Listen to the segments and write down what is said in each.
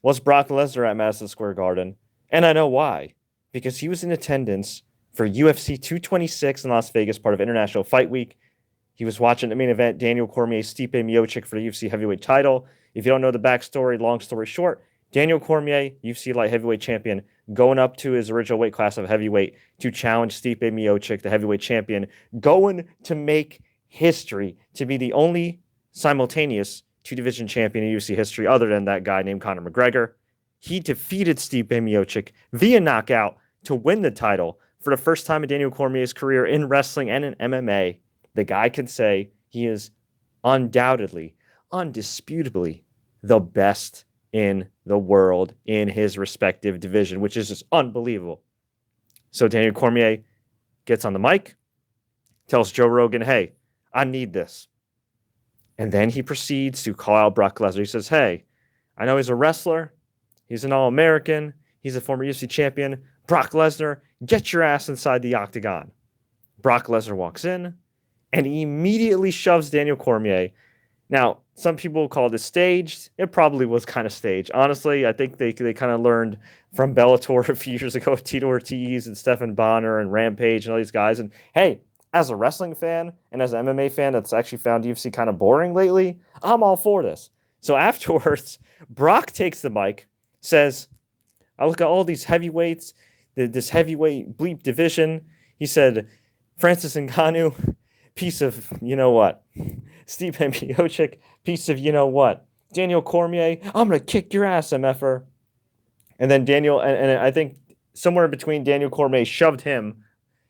was Brock Lesnar at Madison Square Garden. And I know why. Because he was in attendance for UFC 226 in Las Vegas, part of International Fight Week. He was watching the main event, Daniel Cormier, Stipe Miocic for the UFC heavyweight title. If you don't know the backstory, long story short, Daniel Cormier, UFC light heavyweight champion, going up to his original weight class of heavyweight to challenge Stipe Miocic, the heavyweight champion, going to make history to be the only simultaneous two-division champion in UFC history other than that guy named Conor McGregor. He defeated Stipe Miocic via knockout to win the title for the first time in Daniel Cormier's career in wrestling and in MMA. The guy can say he is undoubtedly, undisputably the best in the world in his respective division, which is just unbelievable. So Daniel Cormier gets on the mic, tells Joe Rogan, hey, I need this. And then he proceeds to call out Brock Lesnar. He says, hey, I know he's a wrestler. He's an All-American. He's a former UFC champion. Brock Lesnar, get your ass inside the octagon. Brock Lesnar walks in and he immediately shoves Daniel Cormier. Now, some people call this staged. It probably was kind of staged. Honestly, I think they kind of learned from Bellator a few years ago with Tito Ortiz and Stephan Bonner and Rampage and all these guys. And hey, as a wrestling fan and as an MMA fan that's actually found UFC kind of boring lately, I'm all for this. So afterwards, Brock takes the mic, says, I look at all these heavyweights, this heavyweight bleep division. He said, Francis Ngannou, piece of you know what. Stipe Miocic, piece of you know what. Daniel Cormier, I'm going to kick your ass, MFer. And then Daniel, and I think somewhere in between, Daniel Cormier shoved him.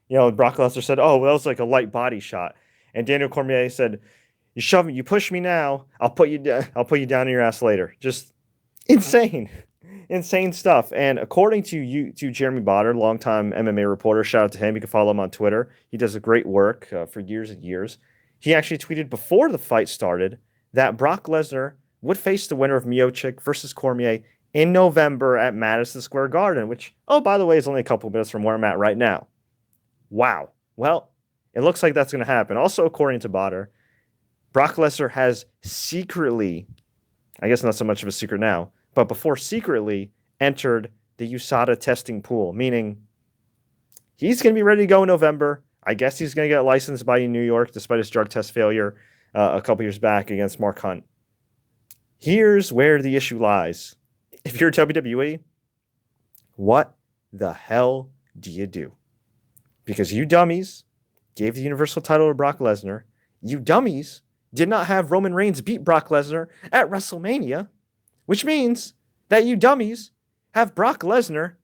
Brock Lesnar said, oh, well, that was like a light body shot. And Daniel Cormier said, you shove me, you push me now, I'll put you down in your ass later. Just insane. Insane stuff. And according to Jeremy Botter, longtime MMA reporter, shout out to him. You can follow him on Twitter. He does a great work for years and years. He actually tweeted before the fight started that Brock Lesnar would face the winner of Miocic versus Cormier in November at Madison Square Garden, which, oh, by the way, is only a couple minutes from where I'm at right now. Wow. Well, it looks like that's going to happen. Also, according to Botter, Brock Lesnar has secretly, I guess not so much of a secret now, but before secretly entered the USADA testing pool, meaning he's going to be ready to go in November. I guess he's going to get licensed by New York despite his drug test failure a couple years back against Mark Hunt. Here's where the issue lies. If you're WWE, what the hell do you do? Because you dummies gave the Universal title to Brock Lesnar. You dummies did not have Roman Reigns beat Brock Lesnar at WrestleMania, which means that you dummies have Brock Lesnar,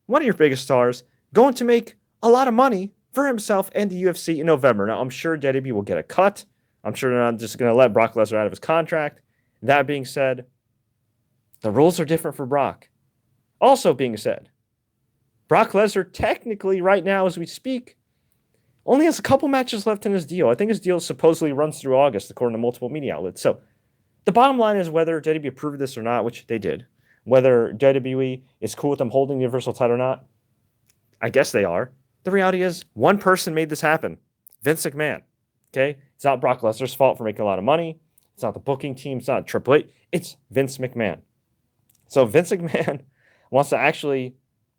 one of your biggest stars, going to make a lot of money for himself and the UFC in November. Now, I'm sure WWE will get a cut. I'm sure they're not just going to let Brock Lesnar out of his contract. That being said, the rules are different for Brock. Also being said, Brock Lesnar technically right now as we speak only has a couple matches left in his deal. I think his deal supposedly runs through August according to multiple media outlets. So the bottom line is whether WWE approved this or not, which they did, whether WWE is cool with them holding the Universal title or not, I guess they are. The reality is one person made this happen, Vince McMahon. Okay? It's not Brock Lesnar's fault for making a lot of money. It's not the booking team. It's not Triple H. It's Vince McMahon. So Vince McMahon wants to actually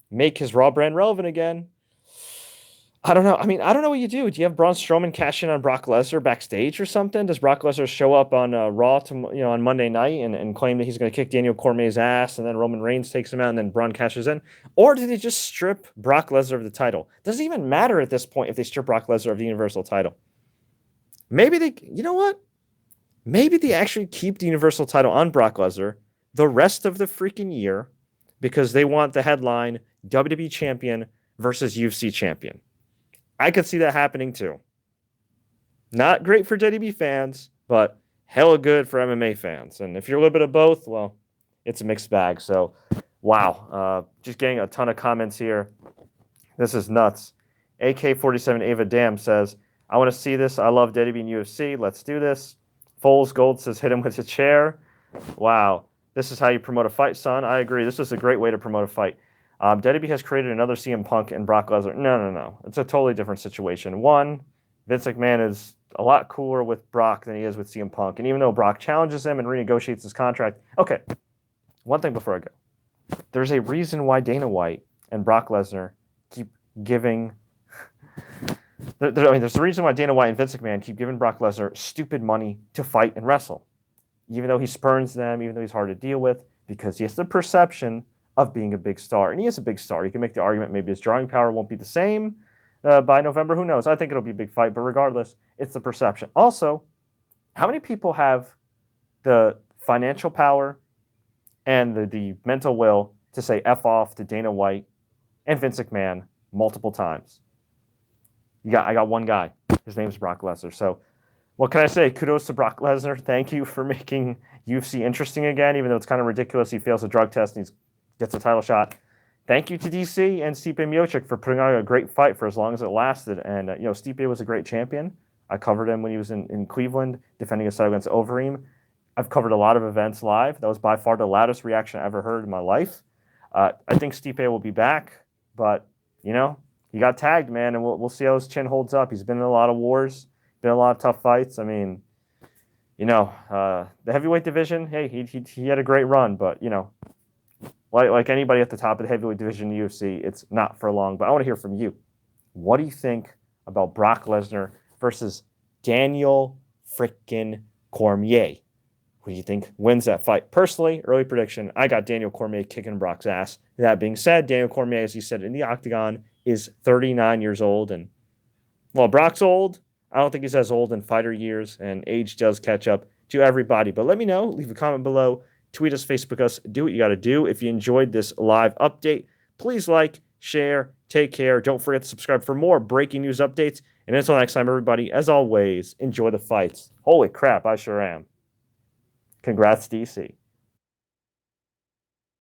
make his Raw brand relevant again. I don't know. I mean, I don't know what you do. Do you have Braun Strowman cash in on Brock Lesnar backstage or something? Does Brock Lesnar show up on Raw on Monday night and claim that he's going to kick Daniel Cormier's ass and then Roman Reigns takes him out and then Braun cashes in? Or did they just strip Brock Lesnar of the title? Does it even matter at this point if they strip Brock Lesnar of the Universal title? Maybe they, you know what? Maybe they actually keep the Universal title on Brock Lesnar the rest of the freaking year because they want the headline WWE champion versus UFC champion. I could see that happening too. Not great for WWE fans, but hella good for MMA fans. And if you're a little bit of both, well, it's a mixed bag. So, wow. Just getting a ton of comments here. This is nuts. AK-47 Ava Dam says, I want to see this. I love WWE and UFC. Let's do this. Foles Gold says, hit him with a chair. Wow. This is how you promote a fight, son. I agree. This is a great way to promote a fight. WWE has created another CM Punk and Brock Lesnar. No. It's a totally different situation. One, Vince McMahon is a lot cooler with Brock than he is with CM Punk. And even though Brock challenges him and renegotiates his contract, okay, one thing before I go. There's a reason why Dana White and Brock Lesnar keep giving. There's a reason why Dana White and Vince McMahon keep giving Brock Lesnar stupid money to fight and wrestle, even though he spurns them, even though he's hard to deal with, because he has the perception of being a big star, and he is a big star. You can make the argument maybe his drawing power won't be the same by November. Who knows? I think it'll be a big fight, but regardless, it's the perception. Also, how many people have the financial power and the mental will to say F off to Dana White and Vince McMahon multiple times? I got one guy. His name's Brock Lesnar. So what can I say? Kudos to Brock Lesnar. Thank you for making UFC interesting again, even though it's kind of ridiculous. He fails a drug test and he gets a title shot. Thank you to DC and Stipe Miocic for putting on a great fight for as long as it lasted. And, Stipe was a great champion. I covered him when he was in Cleveland, defending his title against Overeem. I've covered a lot of events live. That was by far the loudest reaction I ever heard in my life. I think Stipe will be back, but, he got tagged, man, and we'll see how his chin holds up. He's been in a lot of wars, been in a lot of tough fights. I mean, the heavyweight division, hey, he had a great run, but, like anybody at the top of the heavyweight division in the UFC, it's not for long. But I want to hear from you. What do you think about Brock Lesnar versus Daniel frickin' Cormier? Who do you think wins that fight? Personally, early prediction, I got Daniel Cormier kicking Brock's ass. That being said, Daniel Cormier, as you said, in the octagon, is 39 years old. And while Brock's old, I don't think he's as old in fighter years, and age does catch up to everybody. But let me know. Leave a comment below. Tweet us, Facebook us. Do what you got to do. If you enjoyed this live update, please like, share, take care. Don't forget to subscribe for more breaking news updates. And until next time, everybody, as always, enjoy the fights. Holy crap, I sure am. Congrats, DC.